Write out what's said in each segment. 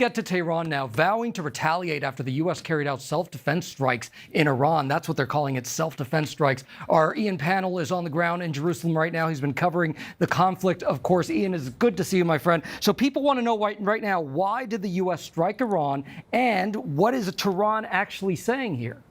Get to Tehran now, vowing to retaliate after the U.S. carried out self-defense strikes in Iran. That's what they're calling it, self-defense strikes. Our Ian Pannell is on the ground in Jerusalem right now. He's been covering the conflict. Of course, Ian, is good to see you, my friend. So people want to know right now, why did the U.S. strike Iran, and what is Tehran actually saying here?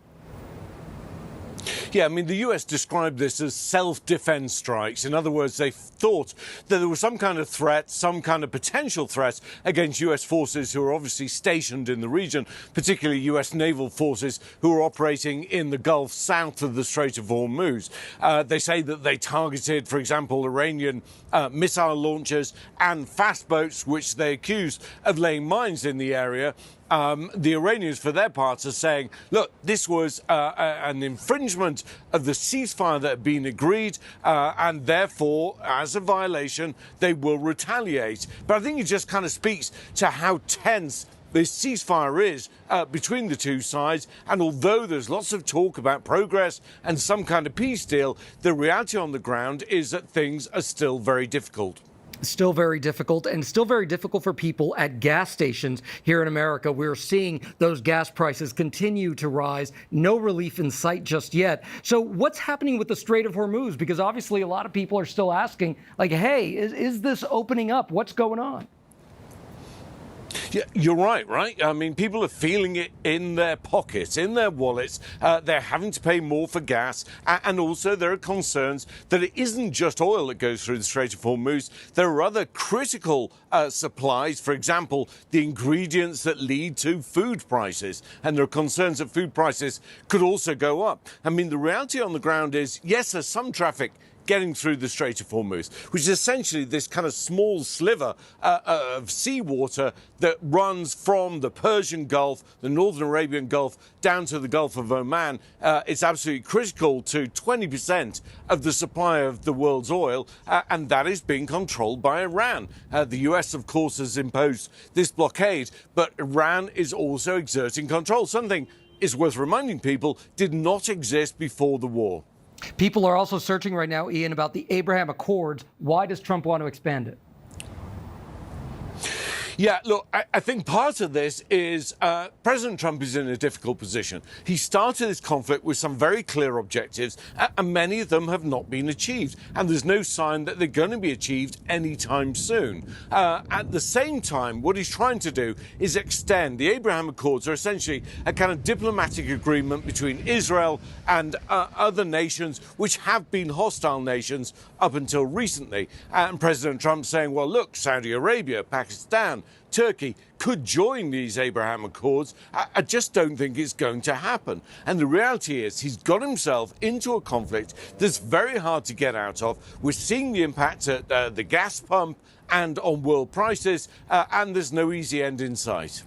Yeah, I mean, the US described this as self-defense strikes. In other words, they thought that there was some kind of threat, some kind of potential threat against US forces who are obviously stationed in the region, particularly US naval forces who are operating in the Gulf south of the Strait of Hormuz. They say that they targeted, for example, Iranian missile launchers and fast boats, which they accused of laying mines in the area. The Iranians, for their part, are saying, look, this was an infringement of the ceasefire that had been agreed, and therefore, as a violation, they will retaliate. But I think it just kind of speaks to how tense this ceasefire is between the two sides. And although there's lots of talk about progress and some kind of peace deal, the reality on the ground is that things are still very difficult. Still very difficult, and still very difficult for people at gas stations here in America. We're seeing those gas prices continue to rise. No relief in sight just yet. So what's happening with the Strait of Hormuz? Because obviously a lot of people are still asking, like, hey, is this opening up? What's going on? Yeah, you're right? I mean, people are feeling it in their pockets, in their wallets. They're having to pay more for gas. And also there are concerns that it isn't just oil that goes through the Strait of Hormuz. There are other critical supplies, for example, the ingredients that lead to food prices. And there are concerns that food prices could also go up. I mean, the reality on the ground is, yes, there's some traffic getting through the Strait of Hormuz, which is essentially this kind of small sliver of seawater that runs from the Persian Gulf, the Northern Arabian Gulf, down to the Gulf of Oman. It's absolutely critical to 20% of the supply of the world's oil, and that is being controlled by Iran. The US, of course, has imposed this blockade, but Iran is also exerting control. Something is worth reminding people did not exist before the war. People are also searching right now, Ian, about the Abraham Accords. Why does Trump want to expand it? Yeah, look, I think part of this is President Trump is in a difficult position. He started this conflict with some very clear objectives, and many of them have not been achieved. And there's no sign that they're going to be achieved anytime soon. At the same time, what he's trying to do is extend. The Abraham Accords are essentially a kind of diplomatic agreement between Israel and other nations which have been hostile nations up until recently. And President Trump saying, well, look, Saudi Arabia, Pakistan, Turkey could join these Abraham Accords. I just don't think it's going to happen. And the reality is he's got himself into a conflict that's very hard to get out of. We're seeing the impact at the gas pump and on world prices, and there's no easy end in sight.